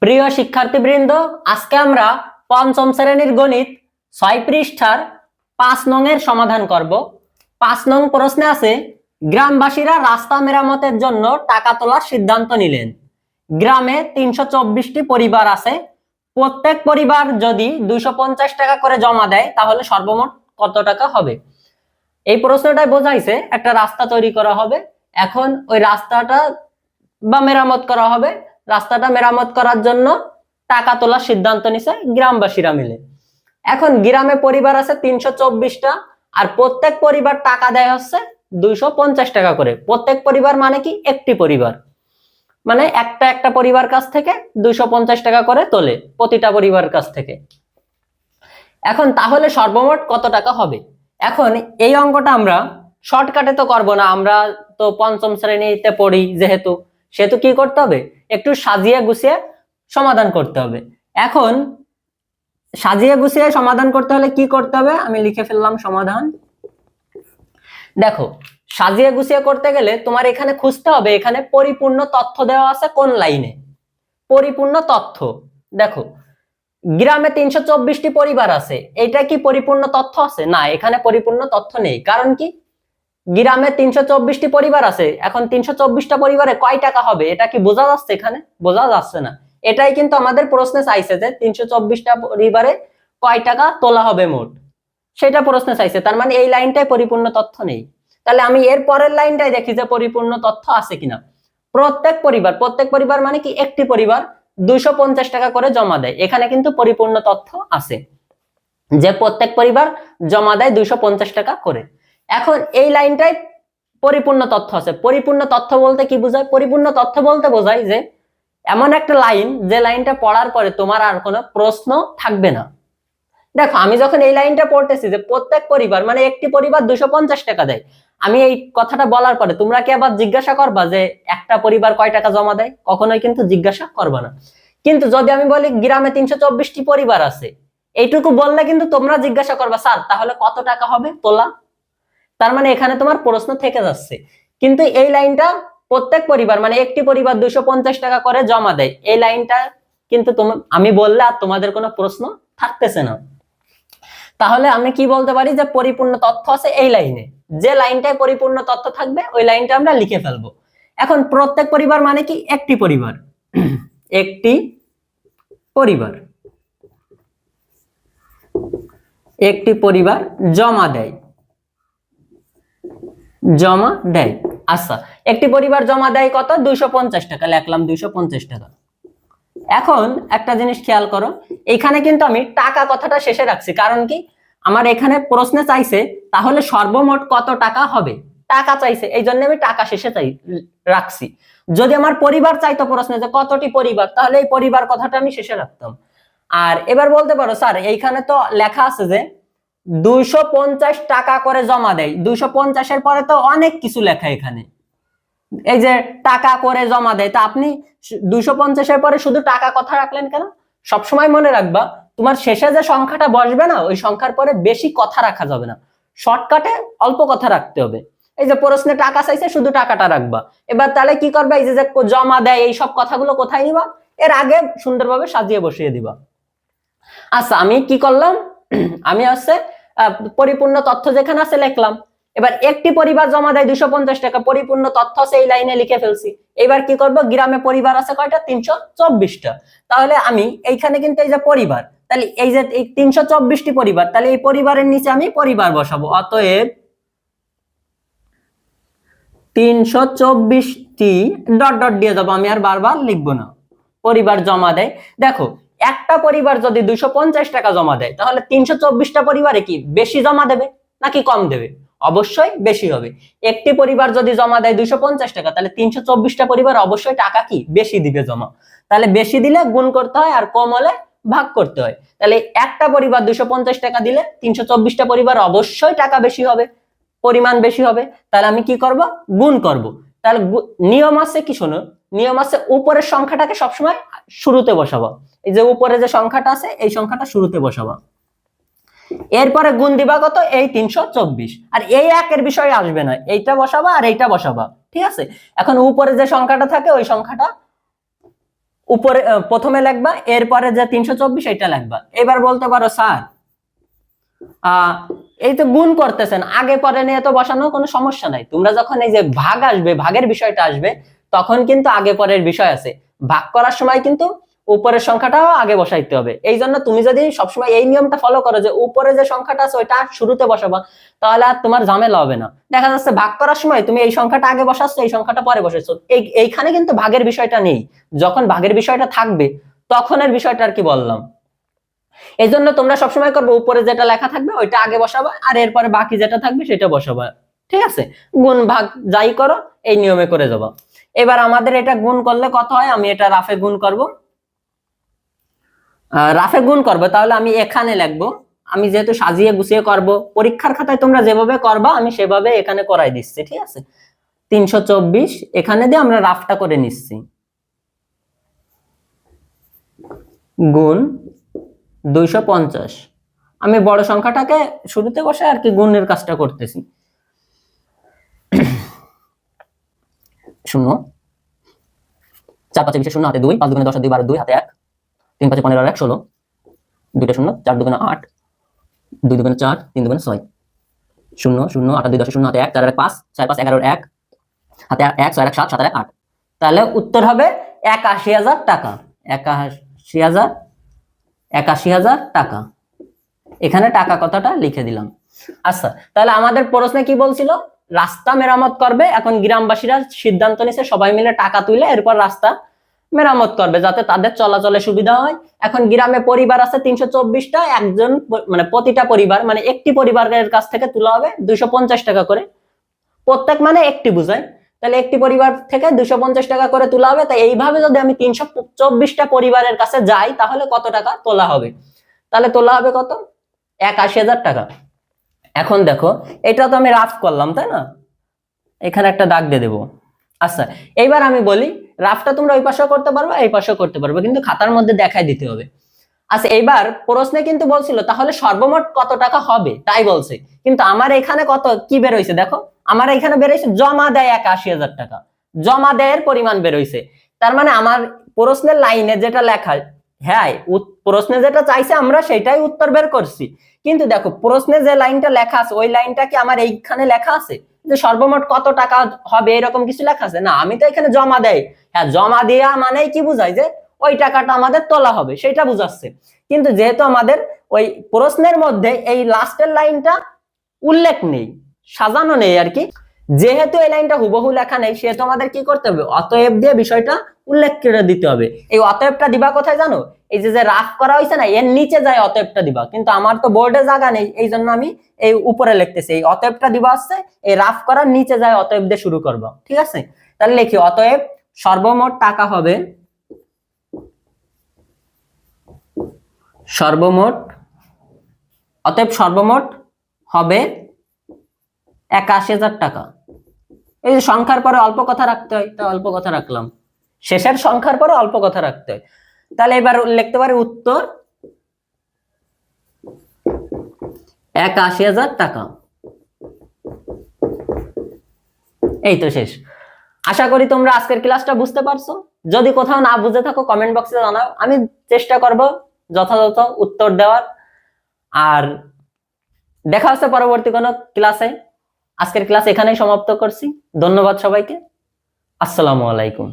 প্রিয় শিক্ষার্থীবৃন্দ, আজকে আমরা পঞ্চম শ্রেণীর গণিত ৬ পৃষ্ঠার ৫ নং এর সমাধান করব। ৫ নং প্রশ্নে আছে, গ্রামবাসীরা রাস্তা মেরামতের জন্য টাকা তোলার সিদ্ধান্ত নিলেন। গ্রামে ৩২৪টি পরিবার আছে। প্রত্যেক পরিবার যদি ২৫০ টাকা করে জমা দেয় তাহলে সর্বমোট কত টাকা হবে? এই প্রশ্নটাই বোঝাইছে একটা রাস্তা তৈরি করা হবে। এখন ওই রাস্তাটা বা মেরামত করা হবে। রাস্তাটা মেরামত করার জন্য টাকা তোলার সিদ্ধান্ত নিছে গ্রামবাসীরা মিলে। এখন গ্রামে পরিবার আছে ৩২৪টা, আর প্রত্যেক পরিবার টাকা দেয় হচ্ছে ২৫০ টাকা করে। প্রত্যেক পরিবার মানে কি? একটি পরিবার, মানে একটা পরিবার কাছ থেকে ২৫০ টাকা করে তোলে প্রতিটা পরিবার কাছ থেকে। এখন তাহলে সর্বমোট কত টাকা হবে? এখন এই অঙ্কটা আমরা শর্টকাটে তো করব না, আমরা তো পঞ্চম শ্রেণীতে পড়ি যেহেতু, সেহেতু কি করতে হবে? একটু সাজিয়ে গুছিয়ে সমাধান করতে হবে। এখন সাজিয়ে গুছিয়ে সমাধান করতে হলে কি করতে হবে? আমি লিখে ফেললাম সমাধান। দেখো, সাজিয়ে গুছিয়ে করতে গেলে তোমার এখানে খুঁজতে হবে, এখানে পরিপূর্ণ তথ্য দেওয়া আছে কোন লাইনে। পরিপূর্ণ তথ্য দেখো, গ্রামে ৩২৪টি পরিবার আছে, এটা কি পরিপূর্ণ তথ্য আছে? না, এখানে পরিপূর্ণ তথ্য নেই। কারণ কি? গ্রামে ৩২৪টি পরিবার আছে, এখন ৩২৪টা পরিবারে কয় টাকা হবে এটা কি বোঝা যাচ্ছে? এখানে বোঝা যাচ্ছে না। এটাই কিন্তু আমাদের প্রশ্নে চাইছে যে ৩২৪টা পরিবারে কয় টাকা তোলা হবে মোট, সেটা প্রশ্নে চাইছে। তার মানে এই লাইনটাই পরিপূর্ণ তথ্য নেই। তাহলে আমি এর পরের লাইনটাই দেখি যে পরিপূর্ণ তথ্য আছে কিনা। প্রত্যেক পরিবার মানে কি? একটি পরিবার ২৫০ টাকা করে জমা দেয়। এখানে কিন্তু পরিপূর্ণ তথ্য আছে যে প্রত্যেক পরিবার জমা দেয় ২৫০ টাকা করে। এখন এই লাইনটাই পরিপূর্ণ তথ্য আছে। পরিপূর্ণ তথ্য বলতে কি বোঝায়? পরিপূর্ণ তথ্য বলতে বোঝায় যে এমন একটা লাইন, যে লাইনটা পড়ার পরে তোমার আর কোনো প্রশ্ন থাকবে না। দেখো, আমি যখন এই লাইনটা পড়তেছি যে প্রত্যেক পরিবার মানে একটি পরিবার ২৫০ টাকা দেয়, আমি এই কথাটা বলার পরে তোমরা কি আবার জিজ্ঞাসা করবা যে একটা পরিবার কয় টাকা জমা দেয়? কখনোই কিন্তু জিজ্ঞাসা করবা না। কিন্তু যদি আমি বলি গ্রামে ৩২৪টি পরিবার আছে, এইটুকু বললে কিন্তু তোমরা জিজ্ঞাসা করবা, স্যার তাহলে কত টাকা হবে তোলা? তার মানে এখানে তোমার প্রশ্ন থেকে যাচ্ছে। কিন্তু এই লাইনটা প্রত্যেক পরিবার মানে একটি পরিবার ২৫০ টাকা করে জমা দেয়, এই লাইনটা কিন্তু আমি বললে আর তোমাদের কোনো প্রশ্ন থাকতেছে না। তাহলে আমি কি বলতে পারি যে পরিপূর্ণ তথ্য আছে এই লাইনে। যে লাইনটায় পরিপূর্ণ তথ্য থাকবে ওই লাইনটা আমরা লিখে ফেলবো। এখন প্রত্যেক পরিবার মানে কি? একটি পরিবার। একটি পরিবার, একটি পরিবার জমা দেয়। আচ্ছা, একটি পরিবার জমা দেয় কত? ২৫০ টাকা। লিখলাম ২৫০ টাকা। এখন একটা জিনিস খেয়াল করো, এখানে কিন্তু আমি টাকা কথাটা শেষে রাখছি। কারণ কি? আমার এখানে প্রশ্নে চাইছে তাহলে সর্বমোট কত টাকা হবে, টাকা চাইছে, এই জন্য আমি টাকা শেষে রাখছি। যদি আমার পরিবার চাইতো প্রশ্নে যে কতটি পরিবার, তাহলে এই পরিবার কথাটা আমি শেষে রাখতাম। আর এবার বলতে পারো, স্যার এইখানে তো লেখা আছে যে ২৫০ টাকা করে জমা দেয়, ২৫০ এর পরে তো অনেক কিছু লেখা এখানে, এই যে টাকা করে জমা দেয়, তা আপনি ২৫০ এর পরে শুধু টাকা কথা রাখলেন কেন? সবসময় মনে রাখবা, তোমার শেষে যে সংখ্যাটা বসবে না, ওই সংখ্যার পরে বেশি কথা রাখা যাবে না, শর্টকাটে অল্প কথা রাখতে হবে। এই যে প্রশ্নে টাকা চাইছে, শুধু টাকাটা রাখবা। এবার তাহলে কি করবা? এই যে জমা দেয়, এই সব কথাগুলো কোথায় নিবা? এর আগে সুন্দরভাবে সাজিয়ে বসিয়ে দিবা। আচ্ছা, আমি কি করলাম? আমি হচ্ছে পরিপূর্ণ তথ্য যেখানে আছে লিখলাম। এবার একটি পরিবার জমা দেয় ২৫০ টাকা, পরিপূর্ণ তথ্য আছে এই লাইনে লিখে ফেলছি। এবার কি করব? গ্রামে পরিবার আছে কয়টা? ৩২৪টা। তাহলে আমি এইখানে কিন্তু এই যে পরিবার, তাহলে এই যে ৩২৪টি পরিবার, তাহলে এই পরিবারের নিচে আমি পরিবার বসাবো। অতএব ৩২৪টি ডট ডট দিয়ে যাবো, আমি আর বারবার লিখবো না। পরিবার জমা দেয়। দেখো, একটা পরিবার যদি ২৫০ টাকা জমা দেয়, তাহলে ৩২৪টা পরিবারে কি বেশি জমা দেবে নাকি কম দেবে? অবশ্যই বেশি হবে। একটি পরিবার যদি জমা দেয় ২৫০ টাকা, তাহলে ৩২৪টা পরিবার অবশ্যই টাকা কি বেশি দিবে জমা। তাহলে বেশি দিলে গুণ করতে হয়, আর কম হলে ভাগ করতে হয়। তাহলে একটা পরিবার ২৫০ টাকা দিলে ৩২৪টা পরিবার অবশ্যই টাকা বেশি হবে, পরিমাণ বেশি হবে। তাহলে আমি কি করব? গুণ করব। তাহলে নিয়ম আছে কি? শোনো, নিয়ম আছে, উপরের সংখ্যাটাকে সবসময় শুরুতে বসাবো। এই যে উপরে যে সংখ্যাটা আছে, এই সংখ্যাটা শুরুতে বসাবো। এরপরে গুণ দিবা কত? এই ৩২৪। আর এই একের বিষয়ে আসবে না, এইটা বসাবা আর এইটা বসাবা, ঠিক আছে? এখন উপরে যে সংখ্যাটা থাকে ওই সংখ্যাটা উপরে প্রথমে লিখবা, এরপরে যে 324 এটা লিখবা। এবার বলতে পারো স্যার এই তো গুণ করতেছেন, আগে পরে নিয়ে তো বসানো কোনো সমস্যা নাই। তোমরা যখন এই যে ভাগ আসবে, ভাগের বিষয়টা আসবে, তখন কিন্তু আগে পরের বিষয় আছে। ভাগ করার সময় কিন্তু উপরের সংখ্যাটাও আগে বসাইতে হবে। এই জন্য তুমি যদি সবসময় এই নিয়মটা ফলো করো যে উপরে যে সংখ্যাটা আছে ওইটা শুরুতে বসাবা, তাহলে আর তোমার ঝামেলা হবে না। দেখা যাচ্ছে ভাগ করার সময় তুমি এই সংখ্যাটা আগে বসাচ্ছ, এই সংখ্যাটা পরে বসাচ্ছো, এইখানে কিন্তু ভাগের বিষয়টা নেই। যখন ভাগের বিষয়টা থাকবে তখনের বিষয়টা আর কি বললাম। এই জন্য তোমরা সবসময় করবে উপরে যেটা লেখা থাকবে ওইটা আগে বসাবা, আর এরপরে বাকি যেটা থাকবে সেটা বসাবা। ঠিক আছে, গুণ ভাগ যাই করো এই নিয়মে করে যাবা। এবার আমাদের এটা গুণ করলে কত হয়, আমি এটা রাফে গুণ করব। রাফে গুণ করবো, তাহলে আমি এখানে লিখবো। আমি যেহেতু সাজিয়ে গুছিয়ে করব, পরীক্ষার খাতায় তোমরা যেভাবে করবা আমি সেভাবে এখানে করাই দিচ্ছি। ঠিক আছে, 324 এখানে দিয়ে আমরা রাফটা করে নিচ্ছি, গুণ 250। আমি বড় সংখ্যাটাকে শুরুতে বসে আর কি গুণের কাজটা করতেছি। শূন্য, 4 5 20 শূন্য, হাতে 2, 5 2 10 2 12 2, হাতে 1, 3 5 15 1 16, 2 শূন্য, 4 2 8, 2 2 4, 3 2 6, শূন্য শূন্য, 8 2 10 শূন্য, হাতে 1, 4 1 5, 4 5 11 1, হাতে 1, 6 1 7, 7 1 8। তাহলে উত্তর হবে 81,000 টাকা। 81,000 টাকা। এখানে টাকা কথাটা লিখে দিলাম। আচ্ছা, তাহলে আমাদের প্রশ্নে কি বলছিল, রাস্তা মেরামত করবে। এখন গ্রামবাসীরা সিদ্ধান্ত নিছে সবাই মিলে টাকা তুলে এরপর রাস্তা মেরামত করবে যাতে তাদের চলাচলে সুবিধা হয়। এখন গ্রামে পরিবার আছে 324টা, একজন মানে প্রতিটা পরিবার মানে একটি পরিবারের কাছ থেকে তোলা হবে 250 টাকা করে। প্রত্যেক মানে একটি বুঝায়, তাহলে একটি পরিবার থেকে 250 টাকা করে তোলা হবে। তাই এইভাবে যদি আমি 324টা পরিবারের কাছে যাই তাহলে কত টাকা তোলা হবে, তাহলে তোলা হবে কত, 81,000 টাকা। এখন দেখো এটা তো আমি রাফ করলাম তাই না, এখানে একটা দাগ দিয়ে দেবো। আচ্ছা, এইবার আমি বলি রাফটা তোমরা ওই পাশেও করতে পারবে এই পাশেও করতে পারবে, কিন্তু খাতার মধ্যে দেখাই দিতে হবে। আচ্ছা, এইবার প্রশ্নে কিন্তু বলছিল তাহলে সর্বমোট কত টাকা হবে তাই বলছে, কিন্তু আমার এখানে কত কি বেরোইছে দেখো, আমার এখানে বেরোইছে জমা দেয় 81,000 টাকা, জমা দেয়ের পরিমাণ বেরোইছে। তার মানে আমার প্রশ্নের লাইনে যেটা লেখা, হ্যাঁ প্রশ্নে যেটা চাইছে আমরা সেটাই উত্তর বের করছি, কিন্তু দেখো প্রশ্নে যে লাইনটা লেখা আছে ওই লাইনটা কি আমার এইখানে লেখা আছে যে সর্বমোট কত টাকা হবে এরকম কিছু লেখা আছে? না, আমি তো এখানে জমা দেয়, হ্যাঁ জমা দেয়া মানেই কি বুঝায় যে ওই টাকাটা আমাদের তোলা হবে সেটা বুঝাচ্ছে। কিন্তু যেহেতু আমাদের ওই প্রশ্নের মধ্যে এই লাস্টের লাইনটা উল্লেখ নেই, সাজানো নেই আর কি, যেহেতু এই লাইনটা হুবহু লেখা নেই সেহেতু আমাদের কি করতে হবে, অতএব দিয়ে বিষয়টা উল্লেখ করে দিতে হবে। এই অতএবটা দিবা কোথায় জানো, এই যে রাফ করা হয়েছে না এর নিচে যায় অতএবটা দিবা, কিন্তু আমার তো বোর্ডে জায়গা নেই এই জন্য আমি এই উপরে লিখতেছি। এই অতএবটা দিবা হচ্ছে এই রাফ করার নিচে যায় অতএব দিয়ে শুরু করবো। ঠিক আছে, তাহলে লিখি অতএব সর্বমোট টাকা হবে, সর্বমোট অতএব সর্বমোট হবে 81,000 টাকা। এই যে সংখ্যার পরে অল্প কথা রাখতে হয় তা অল্প কথা রাখলাম, শেষের সংখ্যার পরে অল্প কথা রাখতে হয়। তাহলে এবার লিখতে পারি উত্তর 81,000 টাকা। এই তো শেষ। আশা করি তোমরা আজকের ক্লাসটা বুঝতে পারছো। যদি কোথাও না বুঝে থাকো কমেন্ট বক্সে জানাও, আমি চেষ্টা করব যথাযথ উত্তর দেওয়ার। আর দেখা হচ্ছে পরবর্তী কোনো ক্লাসে। আজকের ক্লাস এখানেই সমাপ্ত করছি। ধন্যবাদ সবাইকে। আসসালামু আলাইকুম।